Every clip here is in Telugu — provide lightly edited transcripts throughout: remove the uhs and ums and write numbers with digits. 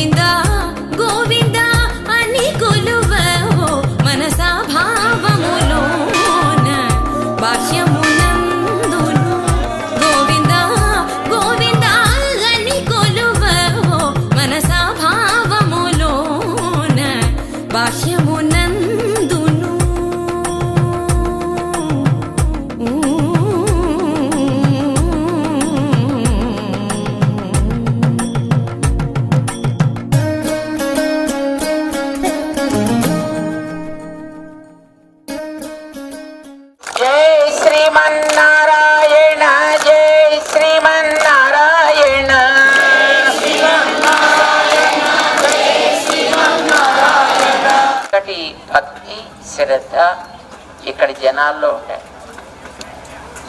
గోవింద గోవింద అని కొలువవో మనసా భావములోన బాహ్యమునందును గోవింద గోవింద అని కొలువవో మనసా భావములోన బాహ్యమునందును శ్రీమన్నారాయణ జై శ్రీమన్నారాయణ ఒకటి భక్తి శ్రద్ధ ఇక్కడి జనాల్లో ఉంటాయి.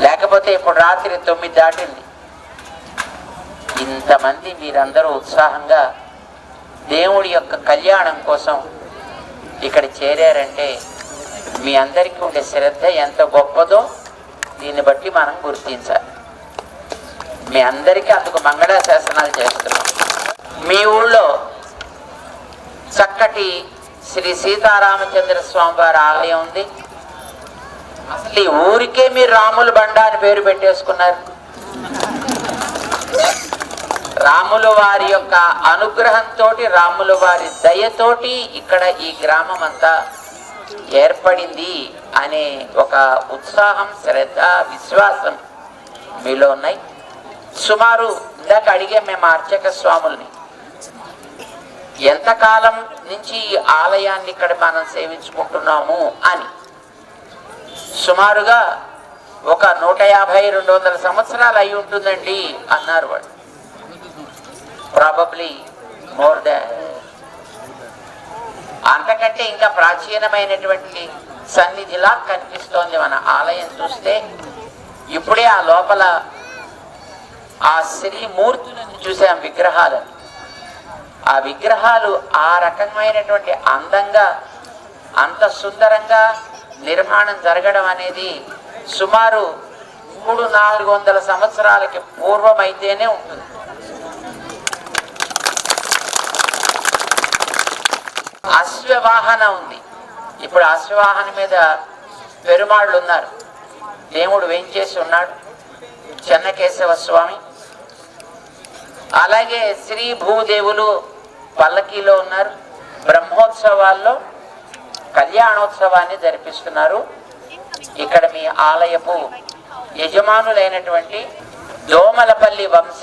లేకపోతే ఇప్పుడు రాత్రి 9 దాటింది. ఇంతమంది మీరందరూ ఉత్సాహంగా దేవుడి యొక్క కళ్యాణం కోసం ఇక్కడ చేరారంటే మీ అందరికీ ఉండే శ్రద్ధ ఎంత గొప్పదో దీన్ని బట్టి మనం గుర్తించాలి. మీ అందరికీ అందుకు మంగళాశాసనాలు చేస్తున్నాం. మీ ఊళ్ళో చక్కటి శ్రీ సీతారామచంద్ర స్వామి వారి ఆలయం ఉంది. అసలు ఈ ఊరికే మీరు రాముల బండ అని పేరు పెట్టేసుకున్నారు. రాముల వారి యొక్క అనుగ్రహంతో, రాముల వారి దయతోటి ఇక్కడ ఈ గ్రామం అంతా ఏర్పడింది అనే ఒక ఉత్సాహం, శ్రద్ధ, విశ్వాసం మీలో ఉన్నాయి. సుమారు ఇందాక అడిగే మేము అర్చక స్వాముల్ని ఎంతకాలం నుంచి ఈ ఆలయాన్ని ఇక్కడ మనం సేవించుకుంటున్నాము అని. సుమారుగా ఒక 150-200 సంవత్సరాలు అయి ఉంటుందండి అన్నారు వాళ్ళు. ప్రాబబ్లీ మోర్ దాన్, అంతకంటే ఇంకా ప్రాచీనమైనటువంటి సన్నిధిలా కనిపిస్తోంది మన ఆలయం చూస్తే. ఇప్పుడే ఆ లోపల ఆ శ్రీమూర్తులను చూసాం, విగ్రహాలను. ఆ విగ్రహాలు ఆ రకమైనటువంటి అందంగా, అంత సుందరంగా నిర్మాణం జరగడం అనేది సుమారు 300-400 సంవత్సరాలకి పూర్వమైతేనే ఉంటుంది. అశ్వవాహన ఉంది. ఇప్పుడు అశ్వవాహన మీద పెరుమాళ్ళు ఉన్నారు. దేవుడు వేంచేసి ఉన్నాడు, చెన్నకేశవ స్వామి. అలాగే శ్రీ భూదేవులు పల్లకీలో ఉన్నారు. బ్రహ్మోత్సవాల్లో కళ్యాణోత్సవాన్ని జరిపిస్తున్నారు. ఇక్కడ మీ ఆలయపు యజమానులైనటువంటి దోమలపల్లి వంశ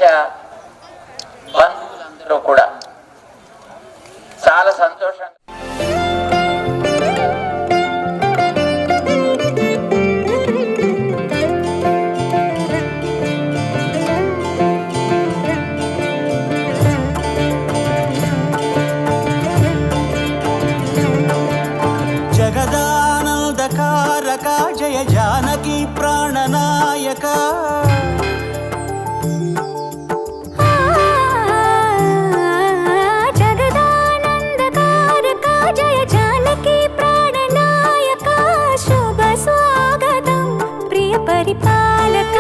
బంధువులందరూ కూడా చాలా సంతోషంగా. జగదానందకారక జయ జానకి ప్రాణనాయక జగదానందకారక జయ జానకి ప్రాణనాయక శుభ స్వాగతం ప్రియ పరిపాలక.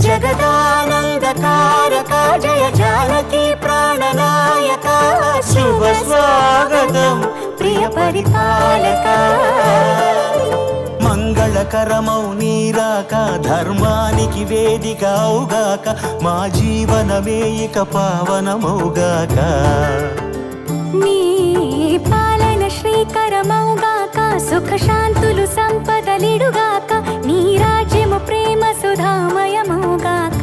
జగదానందకారక జయ జానకి ప్రాణనాయక శుభ స్వాగతం ప్రియ పరిపాలక. మంగళకరమౌ నీరాక ధర్మానికి వేదిక అవుగాక మా జీవనమే ఇక పావనమౌగాక. నీ పాలన శ్రీకరమౌగాక సుఖ శాంతులు సంపదలిడుగాక నీ రాజ్యము ప్రేమ సుధామయమౌగాక.